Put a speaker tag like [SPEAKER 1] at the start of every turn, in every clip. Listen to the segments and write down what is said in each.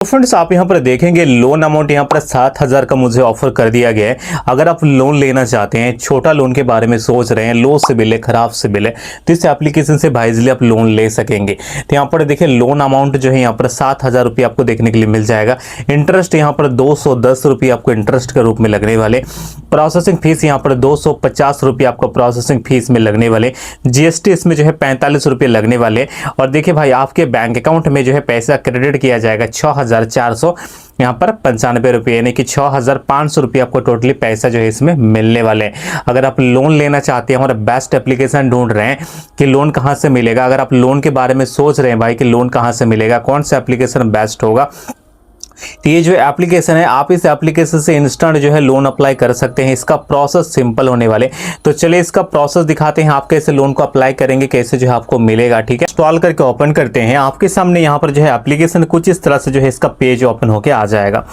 [SPEAKER 1] तो फ्रेंड्स आप यहाँ पर देखेंगे लोन अमाउंट यहाँ पर 7,000 का मुझे ऑफर कर दिया गया है। अगर आप लोन लेना चाहते हैं, छोटा लोन के बारे में सोच रहे हैं, लो सिबिल है, खराब सिबिल है, तो इस एप्लीकेशन से भाई इजीली आप लोन ले सकेंगे। तो यहाँ पर देखिए लोन अमाउंट जो है यहाँ पर 7,000 रुपये आपको देखने के लिए मिल जाएगा। इंटरेस्ट यहाँ पर 210 रुपये आपको इंटरेस्ट के रूप में लगने वाले। प्रोसेसिंग फीस यहाँ पर 250 रुपये आपको प्रोसेसिंग फीस में लगने वाले। जीएसटी इसमें जो है 45 रुपये लगने वाले। और देखिए भाई आपके बैंक अकाउंट में जो है पैसा क्रेडिट किया जाएगा 6,400 यहाँ पर 95 रुपये, यानी कि 6,500 रुपये आपको टोटली पैसा जो है इसमें मिलने वाले हैं। अगर आप लोन लेना चाहते हैं, हमारा बेस्ट एप्लीकेशन ढूंढ रहे हैं कि लोन कहाँ से मिलेगा, अगर आप लोन के बारे में सोच रहे हैं भाई कि लोन कहाँ से मिलेगा, कौन सा एप्लीकेशन बेस्ट होगा, तो ये जो एप्लीकेशन है आप इस एप्लीकेशन से इंस्टेंट जो है लोन अप्लाई कर सकते हैं। इसका प्रोसेस सिंपल होने वाले। तो चलिए इसका प्रोसेस दिखाते हैं, आप कैसे लोन को अप्लाई करेंगे, कैसे जो है आपको मिलेगा। ठीक है, इंस्टॉल करके ओपन करते हैं। आपके सामने यहाँ पर जो है एप्लीकेशन कुछ इस तरह से जो है इसका पेज ओपन होके आ जाएगा।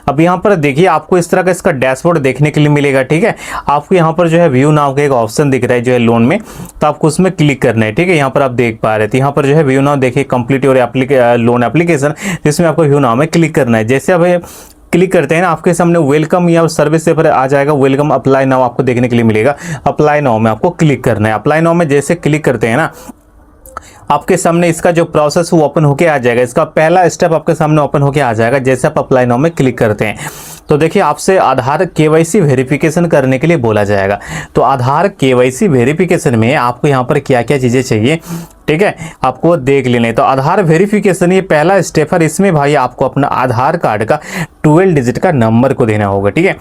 [SPEAKER 1] अब यहाँ पर देखिए आपको इस तरह का इसका डैशबोर्ड देखने के लिए मिलेगा। ठीक है, आपको यहाँ पर जो है व्यू नाउ का एक ऑप्शन दिख रहा है जो है लोन में, तो आपको उसमें क्लिक करना है। ठीक है, यहाँ पर आप देख पा रहे थे, यहाँ पर जो है व्यू नाउ देखिए कंप्लीट और लोन एप्लीकेशन, जिसमें आपको व्यू नाउ में क्लिक करना है। जैसे अब क्लिक करते हैं ना, आपके सामने वेलकम या सर्विस पर आ जाएगा, वेलकम अप्लाई नाउ आपको देखने के लिए मिलेगा। अप्लाई नाउ में आपको क्लिक करना है। अप्लाई नाउ में जैसे क्लिक करते हैं ना, आपके सामने इसका जो प्रोसेस वो ओपन होके आ जाएगा। इसका पहला स्टेप आपके सामने ओपन होके आ जाएगा जैसे आप अप्लाई नाउ में क्लिक करते हैं। तो देखिए आपसे आधार केवाईसी वेरिफिकेशन करने के लिए बोला जाएगा। तो आधार केवाईसी वेरिफिकेशन में आपको यहाँ पर क्या क्या चीज़ें चाहिए, ठीक है, आपको देख लेने। तो आधार वेरिफिकेशन ये पहला स्टेप है। इसमें भाई आपको अपना आधार कार्ड का 12 डिजिट का नंबर को देना होगा। ठीक है,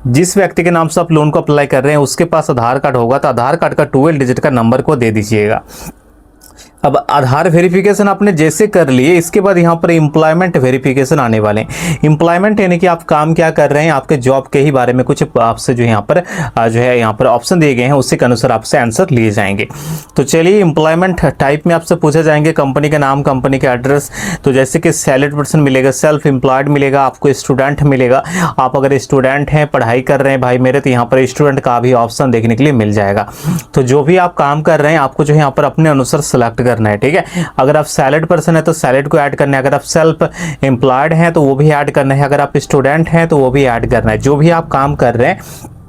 [SPEAKER 1] जिस व्यक्ति के नाम से आप लोन को अप्लाई कर रहे हैं उसके पास आधार कार्ड होगा, तो आधार कार्ड का 12 डिजिट का नंबर को दे दीजिएगा। अब आधार वेरिफिकेशन आपने जैसे कर लिए, इसके बाद यहाँ पर एम्प्लॉयमेंट वेरिफिकेशन आने वाले हैं। एम्प्लॉयमेंट यानी कि आप काम क्या कर रहे हैं, आपके जॉब के ही बारे में कुछ आपसे जो यहाँ पर ऑप्शन दिए गए हैं, उसी के अनुसार आपसे आंसर लिए जाएंगे। तो चलिए एम्प्लॉयमेंट टाइप में आपसे पूछे जाएंगे कंपनी का नाम, कंपनी का एड्रेस। तो जैसे कि सैलरीड पर्सन मिलेगा, सेल्फ एम्प्लॉयड मिलेगा, आपको स्टूडेंट मिलेगा। आप अगर स्टूडेंट हैं, पढ़ाई कर रहे हैं भाई मेरे, तो यहाँ पर स्टूडेंट का भी ऑप्शन देखने के लिए मिल जाएगा। तो जो भी आप काम कर रहे हैं आपको जो है यहाँ पर अपने अनुसार सेलेक्ट करना है। ठीक है, अगर आप सैलरीड पर्सन है तो सैलरीड को ऐड करना है, अगर आप सेल्फ एम्प्लॉयड हैं तो वो भी ऐड करना है, अगर आप स्टूडेंट हैं तो वो भी ऐड करना है। जो भी आप काम कर रहे हैं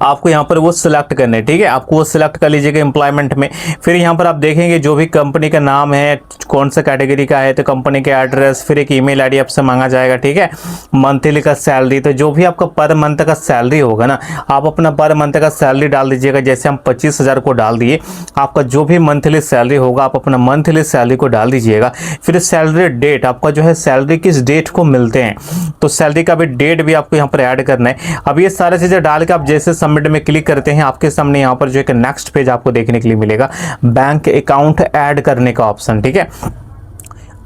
[SPEAKER 1] आपको यहाँ पर वो सिलेक्ट करना है। ठीक है, आपको वो सिलेक्ट कर लीजिएगा एम्प्लॉयमेंट में। फिर यहाँ पर आप देखेंगे जो भी कंपनी का नाम है, कौन सा कैटेगरी का है, तो कंपनी का एड्रेस, फिर एक ईमेल आईडी आपसे मांगा जाएगा। ठीक है, मंथली का सैलरी, तो जो भी आपका पर मंथ का सैलरी होगा ना, आप अपना पर मंथ का सैलरी डाल दीजिएगा। जैसे हम 25,000 को डाल दिए, आपका जो भी मंथली सैलरी होगा आप अपना मंथली सैलरी को डाल दीजिएगा। फिर सैलरी डेट, आपका जो है सैलरी किस डेट को मिलते हैं, तो सैलरी का भी डेट भी आपको यहाँ पर ऐड करना है। अब ये सारी चीज़ें डाल के आप जैसे सबमिट में क्लिक करते हैं, आपके सामने यहाँ पर जो एक नेक्स्ट पेज आपको देखने के लिए मिलेगा, बैंक अकाउंट ऐड करने का ऑप्शन। ठीक है,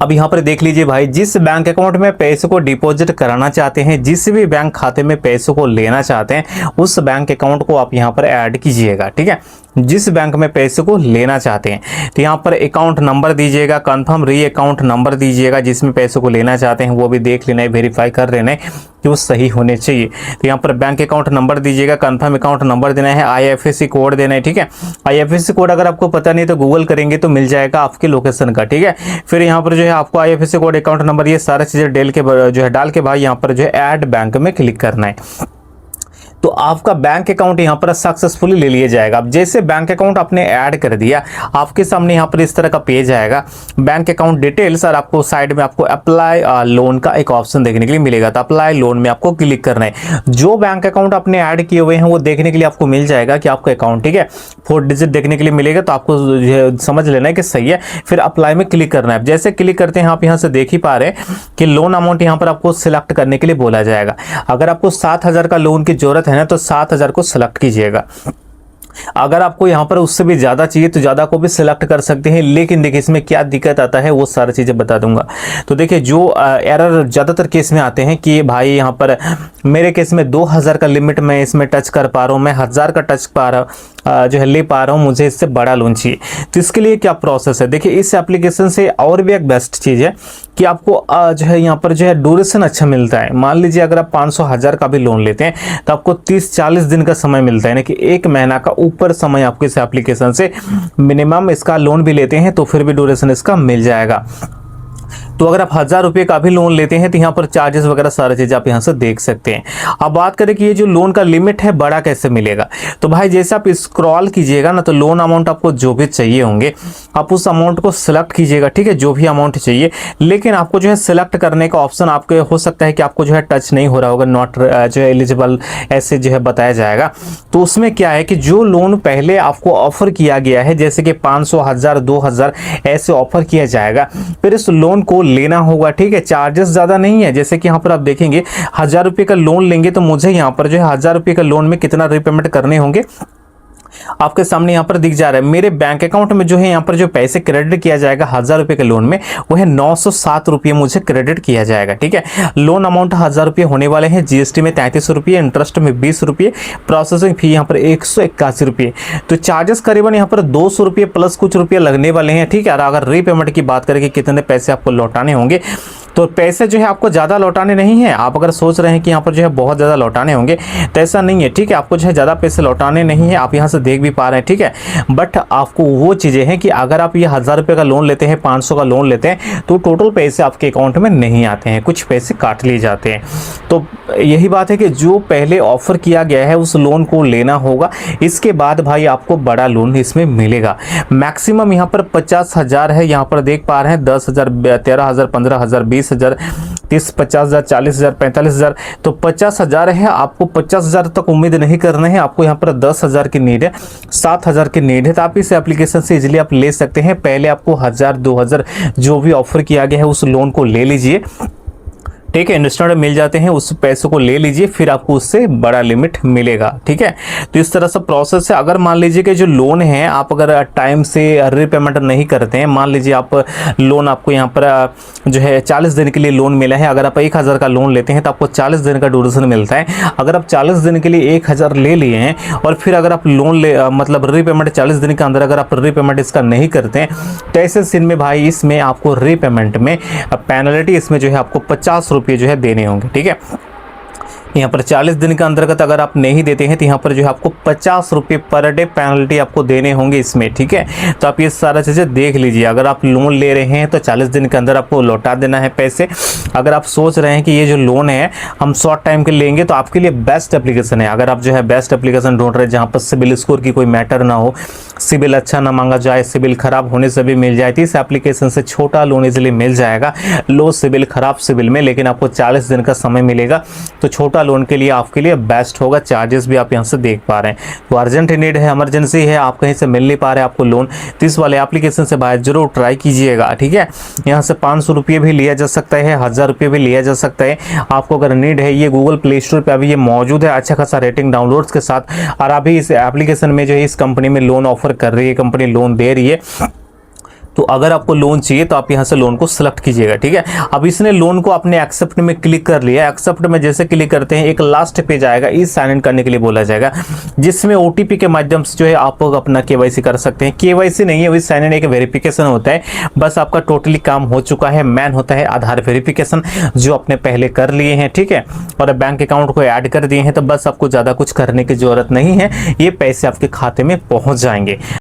[SPEAKER 1] अब यहाँ पर देख लीजिए भाई, जिस बैंक अकाउंट में पैसे को डिपॉजिट कराना चाहते हैं, जिस भी बैंक खाते में पैसे को लेना चाहते हैं, उस बैंक अकाउंट को आप यहाँ पर ऐड कीजिएगा। ठीक है, जिस बैंक में पैसे को लेना चाहते हैं, तो यहाँ पर अकाउंट नंबर दीजिएगा, कंफर्म री अकाउंट नंबर दीजिएगा। जिसमें पैसे को लेना चाहते हैं वो भी देख लेना है, वेरीफाई कर लेना है कि वो सही होने चाहिए। तो यहाँ पर बैंक अकाउंट नंबर दीजिएगा, कंफर्म अकाउंट नंबर देना है, IFSC कोड देना है। ठीक है, IFSC कोड अगर आपको पता नहीं तो गूगल करेंगे तो मिल जाएगा आपके लोकेशन का। ठीक है, फिर यहाँ पर जो है आपको IFSC कोड, अकाउंट नंबर, ये सारी चीज़ें डाल के भाई यहाँ पर जो है ऐड बैंक में क्लिक करना है। तो आपका बैंक अकाउंट यहाँ पर सक्सेसफुली ले लिया जाएगा। अब जैसे बैंक अकाउंट आपने ऐड कर दिया, आपके सामने यहाँ पर इस तरह का पेज आएगा, बैंक अकाउंट डिटेल्स, और आपको साइड में आपको अप्लाई लोन का एक ऑप्शन देखने के लिए मिलेगा। तो अप्लाई लोन में आपको क्लिक करना है। जो बैंक अकाउंट आपने ऐड किए हुए हैं वो देखने के लिए आपको मिल जाएगा कि आपका अकाउंट, ठीक है, 4 डिजिट देखने के लिए मिलेगा। तो आपको समझ लेना है कि सही है, फिर अप्लाई में क्लिक करना है। जैसे क्लिक करते हैं आप यहाँ से देख ही पा रहे हैं कि लोन अमाउंट यहाँ पर आपको सिलेक्ट करने के लिए बोला जाएगा। अगर आपको 7,000 का लोन की जरूरत है ना, तो 7,000 को सिलेक्ट कीजिएगा। अगर आपको यहाँ पर उससे भी ज़्यादा चाहिए तो ज़्यादा को भी सिलेक्ट कर सकते हैं। लेकिन देखिए इसमें क्या दिक्कत आता है वो सारी चीज़ें बता दूंगा। तो देखिए जो एरर ज़्यादातर केस में आते हैं कि भाई यहाँ पर मेरे केस में 2,000 का लिमिट मैं इसमें टच कर पा रहा हूँ, मैं 1,000 का टच जो है ले पा रहा हूँ, मुझे इससे बड़ा लोन चाहिए। तो इसके लिए क्या प्रोसेस है, देखिए इस एप्लीकेशन से और भी एक बेस्ट चीज़ है कि आपको जो है यहाँ पर जो है ड्यूरेशन अच्छा मिलता है। मान लीजिए अगर आप 500,000 का भी लोन लेते हैं तो आपको 30-40 दिन का समय मिलता है, यानी कि 1 महीना का ऊपर समय आपको इस एप्लीकेशन से मिनिमम इसका लोन भी लेते हैं तो फिर भी ड्यूरेशन इसका मिल जाएगा। तो अगर आप 1000 रुपये का भी लोन लेते हैं तो यहाँ पर चार्जेस वगैरह सारी चीज़ आप यहाँ से देख सकते हैं। अब बात करें कि ये जो लोन का लिमिट है बड़ा कैसे मिलेगा, तो भाई जैसे आप स्क्रॉल कीजिएगा ना तो लोन अमाउंट आपको जो भी चाहिए होंगे आप उस अमाउंट को सिलेक्ट कीजिएगा, ठीक है, जो भी अमाउंट चाहिए। लेकिन आपको जो है सिलेक्ट करने का ऑप्शन आपके हो सकता है कि आपको जो है टच नहीं हो रहा होगा, नॉट जो है एलिजिबल ऐसे जो है बताया जाएगा। तो उसमें क्या है कि जो लोन पहले आपको ऑफर किया गया है जैसे कि 500, 1000, 2000 ऐसे ऑफर किया जाएगा, फिर इस लोन को लेना होगा, ठीक है। चार्जेस ज़्यादा नहीं है, जैसे कि यहाँ पर आप देखेंगे 1000 रुपये का लोन लेंगे तो मुझे यहाँ पर जो है 1000 रुपये का लोन में कितना रीपेमेंट करने होंगे आपके सामने यहाँ पर दिख जा रहा है। मेरे बैंक अकाउंट में जो है यहाँ पर जो पैसे क्रेडिट किया जाएगा 1000 रुपये के लोन में वो है 907 रुपये मुझे क्रेडिट किया जाएगा, ठीक है। लोन अमाउंट 1000 रुपये होने वाले हैं, जीएसटी में 33 रुपये, इंटरेस्ट में 20 रुपये, प्रोसेसिंग फी यहाँ पर 181 रुपये। तो चार्जेस करीबन यहाँ पर 200 रुपये प्लस कुछ रुपये लगने वाले हैं, ठीक है। और अगर रीपेमेंट की बात करें कि कितने पैसे आपको लौटाने होंगे, तो पैसे जो है आपको ज़्यादा लौटाने नहीं है। आप अगर सोच रहे हैं कि यहाँ पर जो है बहुत ज़्यादा लौटाने होंगे तो ऐसा नहीं है, ठीक है। आपको जो है ज़्यादा पैसे लौटाने नहीं है, आप यहाँ से देख भी पा रहे हैं, ठीक है। बट आपको वो चीज़ें हैं कि अगर आप ये 1000 रुपये का लोन लेते हैं, 500 का लोन लेते हैं तो टोटल पैसे आपके अकाउंट में नहीं आते हैं, कुछ पैसे काट लिए जाते हैं। तो यही बात है कि जो पहले ऑफर किया गया है उस लोन को लेना होगा, इसके बाद भाई आपको बड़ा लोन इसमें मिलेगा। मैक्सिमम यहाँ पर 50,000 है, यहाँ पर देख पा रहे हैं 10,000, 13,000, 15,000, 20,000, 30, 50,000, 40,000, 45,000। तो 50,000 है, आपको 50,000 तक उम्मीद नहीं करना है, आपको यहाँ पर 10,000 की नीड है, 7,000 की नीड है। तो आप इस एप्लीकेशन से इजीली आप ले सकते हैं। पहले आपको 1000, 2000 जो भी ऑफर किया गया है उस लोन को ले लीजिए, ठीक है। इंस्टेंट मिल जाते हैं, उस पैसों को ले लीजिए, फिर आपको उससे बड़ा लिमिट मिलेगा, ठीक है। तो इस तरह से प्रोसेस है। अगर मान लीजिए कि जो लोन है आप अगर टाइम से रीपेमेंट नहीं करते हैं, मान लीजिए आप लोन आपको यहाँ पर जो है 40 दिन के लिए लोन मिला है, अगर आप 1000 का लोन लेते हैं तो आपको 40 दिन का ड्यूरेशन मिलता है। अगर आप 40 दिन के लिए 1000 ले लिए हैं और फिर अगर आप लोन मतलब रीपेमेंट 40 दिन के अंदर अगर आप रीपेमेंट इसका नहीं करते हैं तो ऐसे सीन में भाई इसमें आपको रीपेमेंट में पेनल्टी इसमें जो है आपको 50 रुपये जो है देने होंगे, ठीक है। यहाँ पर 40 दिन के अंतर्गत अगर आप नहीं देते हैं तो यहाँ पर जो है आपको 50 रुपये पर डे पेनल्टी आपको देने होंगे इसमें, ठीक है। तो आप ये सारा चीज़ें देख लीजिए। अगर आप लोन ले रहे हैं तो 40 दिन के अंदर आपको लौटा देना है पैसे। अगर आप सोच रहे हैं कि ये जो लोन है हम शॉर्ट टाइम के लेंगे तो आपके लिए बेस्ट एप्लीकेशन है। अगर आप जो है बेस्ट एप्लीकेशन ढूंढ रहे हैं जहाँ पर सिबिल स्कोर की कोई मैटर ना हो, सिबिल अच्छा ना मांगा जाए, सिबिल खराब होने से भी मिल जाए, तो इस एप्लीकेशन से छोटा लोन इजीली मिल जाएगा। लो सिबिल, खराब सिबिल में, लेकिन आपको 40 दिन का समय मिलेगा, तो छोटा लोन के लिए आपके लिए बेस्ट होगा। चार्जेस भी आप यहां से देख पा रहे हैं। तो अर्जेंट नीड है, इमरजेंसी है, आप कहीं से मिल नहीं पा रहे आपको लोन, तो इस वाले एप्लीकेशन से भाई जरूर ट्राई कीजिएगा, ठीक है। यहां से 500 रुपये भी लिया जा सकता है, 1000 रुपये भी लिया जा सकता है। आपको अगर नीड है, ये गूगल प्ले स्टोर पे अभी ये मौजूद है अच्छा खासा रेटिंग डाउनलोड्स के साथ। और अभी इस एप्लीकेशन में जो है इस कंपनी में लोन ऑफर कर रही है, कंपनी लोन दे रही है। तो अगर आपको लोन चाहिए तो आप यहाँ से लोन को सिलेक्ट कीजिएगा, ठीक है। अब इसने लोन को अपने एक्सेप्ट में क्लिक कर लिया। एक्सेप्ट में जैसे क्लिक करते हैं एक लास्ट पेज आएगा, इस साइन इन करने के लिए बोला जाएगा, जिसमें ओटीपी के माध्यम से जो है आप अपना केवाईसी कर सकते हैं। केवाईसी नहीं है, वही साइन इन एक वेरिफिकेशन होता है। बस आपका टोटली काम हो चुका है। मेन होता है आधार वेरिफिकेशन जो आपने पहले कर लिए हैं, ठीक है, और बैंक अकाउंट को ऐड कर दिए हैं। तो बस आपको ज़्यादा कुछ करने की जरूरत नहीं है, ये पैसे आपके खाते में पहुँच जाएंगे।